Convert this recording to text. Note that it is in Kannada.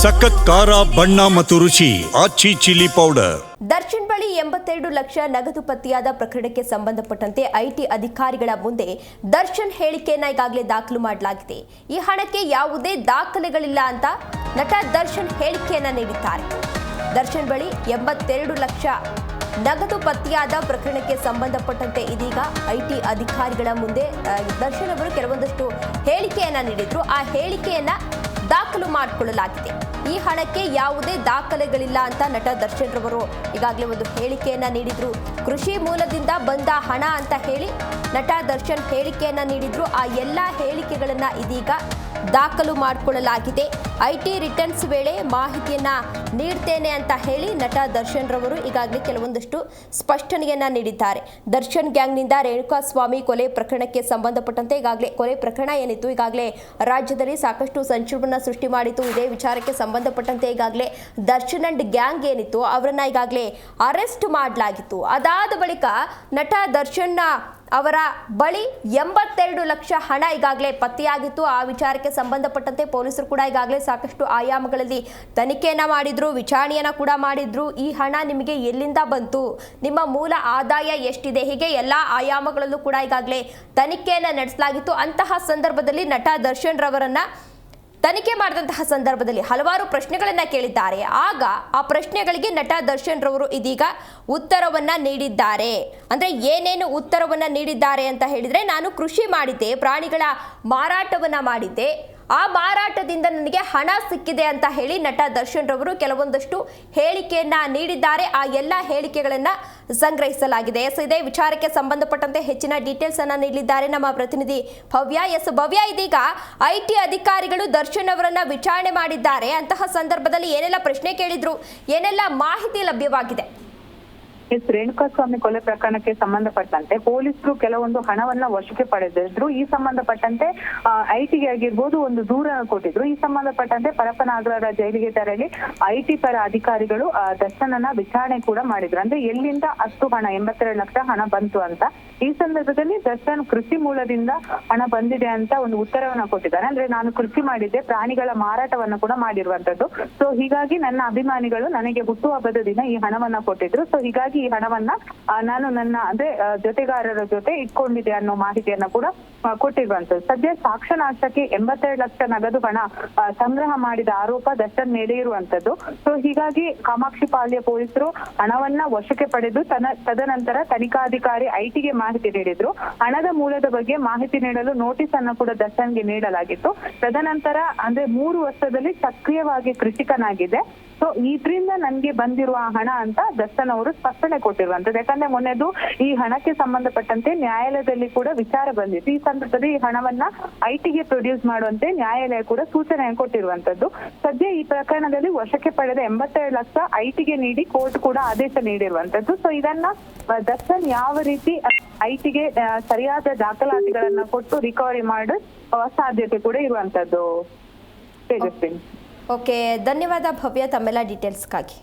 ಸಖತ್ ಖಾರ ಬಣ್ಣ ಮತ್ತು ರುಚಿ ಆಚಿ ಚಿಲ್ಲಿ ಪೌಡರ್. ದರ್ಶನ್ ಬಳಿ 82 ಲಕ್ಷ ನಗದು ಪತ್ತೆಯಾದ ಪ್ರಕರಣಕ್ಕೆ ಸಂಬಂಧಪಟ್ಟಂತೆ ಐಟಿ ಅಧಿಕಾರಿಗಳ ಮುಂದೆ ದರ್ಶನ್ ಹೇಳಿಕೆಯನ್ನ ಈಗಾಗಲೇ ದಾಖಲು ಮಾಡಲಾಗಿದೆ. ಈ ಹಣಕ್ಕೆ ಯಾವುದೇ ದಾಖಲೆಗಳಿಲ್ಲ ಅಂತ ನಟ ದರ್ಶನ್ ಹೇಳಿಕೆಯನ್ನ ನೀಡಿದ್ದಾರೆ. ದರ್ಶನ್ ಬಳಿ 82 ಲಕ್ಷ ನಗದು ಪತ್ತೆಯಾದ ಪ್ರಕರಣಕ್ಕೆ ಸಂಬಂಧಪಟ್ಟಂತೆ ಇದೀಗ ಐಟಿ ಅಧಿಕಾರಿಗಳ ಮುಂದೆ ದರ್ಶನ್ ಅವರು ಕೆಲವೊಂದಷ್ಟು ಹೇಳಿಕೆಯನ್ನ ನೀಡಿದ್ರು. ಆ ಹೇಳಿಕೆಯನ್ನ ದಾಖಲು ಮಾಡಿಕೊಳ್ಳಲಾಗಿದೆ. ಈ ಹಣಕ್ಕೆ ಯಾವುದೇ ದಾಖಲೆಗಳಿಲ್ಲ ಅಂತ ನಟ ದರ್ಶನ್ ರವರು ಈಗಾಗಲೇ ಒಂದು ಹೇಳಿಕೆಯನ್ನ ನೀಡಿದ್ರು. ಕೃಷಿ ಮೂಲದಿಂದ ಬಂದ ಹಣ ಅಂತ ಹೇಳಿ ನಟ ದರ್ಶನ್ ಹೇಳಿಕೆಯನ್ನ ನೀಡಿದ್ರು. ಆ ಎಲ್ಲ ಹೇಳಿಕೆಗಳನ್ನ ಇದೀಗ ದಾಖಲು ಮಾಡಿಕೊಳ್ಳಲಾಗಿದೆ. ಐಟಿ ರಿಟರ್ನ್ಸ್ ವೇಳೆ ಮಾಹಿತಿಯನ್ನ ನೀಡ್ತೇನೆ ಅಂತ ಹೇಳಿ ನಟ ದರ್ಶನ್ ರವರು ಈಗಾಗಲೇ ಕೆಲವೊಂದಷ್ಟು ಸ್ಪಷ್ಟನೆಯನ್ನ ನೀಡಿದ್ದಾರೆ. ದರ್ಶನ್ ಗ್ಯಾಂಗ್ನಿಂದ ರೇಣುಕಾಸ್ವಾಮಿ ಕೊಲೆ ಪ್ರಕರಣಕ್ಕೆ ಸಂಬಂಧಪಟ್ಟಂತೆ ಈಗಾಗಲೇ ಕೊಲೆ ಪ್ರಕರಣ ಏನಿತ್ತು ಈಗಾಗಲೇ ರಾಜ್ಯದಲ್ಲಿ ಸಾಕಷ್ಟು ಸಂಚಲನ ಸೃಷ್ಟಿ ಮಾಡಿತ್ತು. ಇದೇ ವಿಚಾರಕ್ಕೆ ಸಂಬಂಧಪಟ್ಟಂತೆ ಈಗಾಗಲೇ ದರ್ಶನ್ ಅಂಡ್ ಗ್ಯಾಂಗ್ ಏನಿತ್ತು ಅವರನ್ನ ಈಗಾಗಲೇ ಅರೆಸ್ಟ್ ಮಾಡಲಾಗಿತ್ತು. ಅದಾದ ಬಳಿಕ ನಟ ದರ್ಶನ್ ಅವರ ಬಳಿ 82 ಲಕ್ಷ ಹಣ ಈಗಾಗಲೇ ಪತ್ತೆಯಾಗಿತ್ತು. ಆ ವಿಚಾರಕ್ಕೆ ಸಂಬಂಧಪಟ್ಟಂತೆ ಪೊಲೀಸರು ಕೂಡ ಈಗಾಗಲೇ ಸಾಕಷ್ಟು ಆಯಾಮಗಳಲ್ಲಿ ತನಿಖೆಯನ್ನ ಮಾಡಿದ್ರು, ವಿಚಾರಣೆಯನ್ನ ಕೂಡ ಮಾಡಿದ್ರು. ಈ ಹಣ ನಿಮಗೆ ಎಲ್ಲಿಂದ ಬಂತು, ನಿಮ್ಮ ಮೂಲ ಆದಾಯ ಎಷ್ಟಿದೆ, ಹೀಗೆ ಎಲ್ಲ ಆಯಾಮಗಳಲ್ಲೂ ಕೂಡ ಈಗಾಗಲೇ ತನಿಖೆಯನ್ನ ನಡೆಸಲಾಗಿತ್ತು. ಅಂತಹ ಸಂದರ್ಭದಲ್ಲಿ ನಟ ದರ್ಶನ್ ರವರನ್ನ ತನಿಖೆ ಮಾಡಿದಂತಹ ಸಂದರ್ಭದಲ್ಲಿ ಹಲವಾರು ಪ್ರಶ್ನೆಗಳನ್ನ ಕೇಳಿದ್ದಾರೆ. ಆಗ ಆ ಪ್ರಶ್ನೆಗಳಿಗೆ ನಟ ದರ್ಶನ್ ರವರು ಇದೀಗ ಉತ್ತರವನ್ನ ನೀಡಿದ್ದಾರೆ. ಅಂದ್ರೆ ಏನೇನು ಉತ್ತರವನ್ನ ನೀಡಿದ್ದಾರೆ ಅಂತ ಹೇಳಿದ್ರೆ, ನಾನು ಕೃಷಿ ಮಾಡಿದ್ದೆ, ಪ್ರಾಣಿಗಳ ಮಾರಾಟವನ್ನ ಮಾಡಿದ್ದೆ, ಆ ಮಾರಾಟದಿಂದ ನನಗೆ ಹಣ ಸಿಕ್ಕಿದೆ ಅಂತ ಹೇಳಿ ನಟ ದರ್ಶನ್ ರವರು ಕೆಲವೊಂದಷ್ಟು ಹೇಳಿಕೆಯನ್ನ ನೀಡಿದ್ದಾರೆ. ಆ ಎಲ್ಲ ಹೇಳಿಕೆಗಳನ್ನ ಸಂಗ್ರಹಿಸಲಾಗಿದೆ. ಇದೇ ವಿಚಾರಕ್ಕೆ ಸಂಬಂಧಪಟ್ಟಂತೆ ಹೆಚ್ಚಿನ ಡೀಟೇಲ್ಸ್ ಅನ್ನ ನೀಡಲಿದ್ದಾರೆ ನಮ್ಮ ಪ್ರತಿನಿಧಿ ಭವ್ಯ. ಭವ್ಯ, ಇದೀಗ ಐಟಿ ಅಧಿಕಾರಿಗಳು ದರ್ಶನ್ ಅವರನ್ನ ವಿಚಾರಣೆ ಮಾಡಿದ್ದಾರೆ. ಅಂತಹ ಸಂದರ್ಭದಲ್ಲಿ ಏನೆಲ್ಲ ಪ್ರಶ್ನೆ ಕೇಳಿದ್ರು, ಏನೆಲ್ಲ ಮಾಹಿತಿ ಲಭ್ಯವಾಗಿದೆ? ರೇಣುಕಾಸ್ವಾಮಿ ಕೊಲೆ ಪ್ರಕರಣಕ್ಕೆ ಸಂಬಂಧಪಟ್ಟಂತೆ ಪೊಲೀಸರು ಕೆಲವೊಂದು ಹಣವನ್ನ ವಶಕ್ಕೆ ಪಡೆದಿದ್ರು. ಈ ಸಂಬಂಧಪಟ್ಟಂತೆ ಐಟಿಗೆ ಆಗಿರ್ಬೋದು ಒಂದು ದೂರ ಕೊಟ್ಟಿದ್ರು. ಈ ಸಂಬಂಧಪಟ್ಟಂತೆ ಪರಪ್ಪನಾಗರ ಜೈಲಿಗೆ ತೆರಳಿ ಐಟಿ ಪರ ಅಧಿಕಾರಿಗಳು ದರ್ಶನನ್ನ ವಿಚಾರಣೆ ಕೂಡ ಮಾಡಿದ್ರು. ಅಂದ್ರೆ ಎಲ್ಲಿಂದ ಅಷ್ಟು ಹಣ 82 ಲಕ್ಷ ಹಣ ಬಂತು ಅಂತ. ಈ ಸಂದರ್ಭದಲ್ಲಿ ದರ್ಶನ್ ಕೃಷಿ ಮೂಲದಿಂದ ಹಣ ಬಂದಿದೆ ಅಂತ ಒಂದು ಉತ್ತರವನ್ನ ಕೊಟ್ಟಿದ್ದಾರೆ. ಅಂದ್ರೆ ನಾನು ಕೃಷಿ ಮಾಡಿದ್ದೆ, ಪ್ರಾಣಿಗಳ ಮಾರಾಟವನ್ನ ಕೂಡ ಮಾಡಿರುವಂತದ್ದು. ಸೊ ಹೀಗಾಗಿ ನನ್ನ ಅಭಿಮಾನಿಗಳು ನನಗೆ ಹುಟ್ಟುಹಬ್ಬದ ದಿನ ಈ ಹಣವನ್ನ ಕೊಟ್ಟಿದ್ರು. ಸೊ ಹೀಗಾಗಿ ಈ ಹಣವನ್ನ ನಾನು ನನ್ನ ಅಂದ್ರೆ ಜೊತೆಗಾರರ ಜೊತೆ ಇಟ್ಕೊಂಡಿದೆ ಅನ್ನೋ ಮಾಹಿತಿಯನ್ನ ಕೂಡ ಕೊಟ್ಟಿರುವಂತದ್ದು. ಸದ್ಯ ಸಾಕ್ಷ್ಯನಾಶಕ್ಕೆ 82 ಲಕ್ಷ ನಗದು ಹಣ ಸಂಗ್ರಹ ಮಾಡಿದ ಆರೋಪ ದರ್ಶನ್ ಮೇಲೆ ಇರುವಂತದ್ದು. ಸೊ ಹೀಗಾಗಿ ಕಾಮಾಕ್ಷಿ ಪಾಳ್ಯ ಪೊಲೀಸರು ಹಣವನ್ನ ವಶಕ್ಕೆ ಪಡೆದು ತದನಂತರ ತನಿಖಾಧಿಕಾರಿ ಐಟಿಗೆ ಮಾಹಿತಿ ನೀಡಿದ್ರು. ಹಣದ ಮೂಲದ ಬಗ್ಗೆ ಮಾಹಿತಿ ನೀಡಲು ನೋಟಿಸ್ ಅನ್ನು ಕೂಡ ದರ್ಶನ್ಗೆ ನೀಡಲಾಗಿತ್ತು. ತದನಂತರ ಅಂದ್ರೆ 3 ವರ್ಷದಲ್ಲಿ ಸಕ್ರಿಯವಾಗಿ ಕೃಷಿಕನಾಗಿದೆ. ಸೊ ಇದರಿಂದ ನನ್ಗೆ ಬಂದಿರುವ ಹಣ ಅಂತ ದರ್ಶನ್ ಅವರು ಸ್ಪಷ್ಟನೆ ಕೊಟ್ಟಿರುವಂತದ್ದು. ಯಾಕಂದ್ರೆ ಮೊನ್ನೆದು ಈ ಹಣಕ್ಕೆ ಸಂಬಂಧಪಟ್ಟಂತೆ ನ್ಯಾಯಾಲಯದಲ್ಲಿ ಕೂಡ ವಿಚಾರ ಬಂದಿತ್ತು. ಈ ಸಂದರ್ಭದಲ್ಲಿ ಈ ಹಣವನ್ನ ಐಟಿಗೆ ಪ್ರೊಡ್ಯೂಸ್ ಮಾಡುವಂತೆ ನ್ಯಾಯಾಲಯ ಕೂಡ ಸೂಚನೆ ಕೊಟ್ಟಿರುವಂತದ್ದು. ಸದ್ಯ ಈ ಪ್ರಕರಣದಲ್ಲಿ ವಶಕ್ಕೆ ಪಡೆದ 82 ಲಕ್ಷ ಐಟಿಗೆ ನೀಡಿ ಕೋರ್ಟ್ ಕೂಡ ಆದೇಶ ನೀಡಿರುವಂತದ್ದು. ಸೊ ಇದನ್ನ ದರ್ಶನ್ ಯಾವ ರೀತಿ ಐಟಿಗೆ ಸರಿಯಾದ ದಾಖಲಾತಿಗಳನ್ನ ಕೊಟ್ಟು ರಿಕವರಿ ಮಾಡುವ ಸಾಧ್ಯತೆ ಕೂಡ ಇರುವಂತದ್ದು. ತೇಜಸ್ವಿನಿ. ಓಕೆ, ಧನ್ಯವಾದ ಭವ್ಯ ತಮ್ಮೆಲ್ಲ ಡೀಟೇಲ್ಸ್ಗಾಗಿ.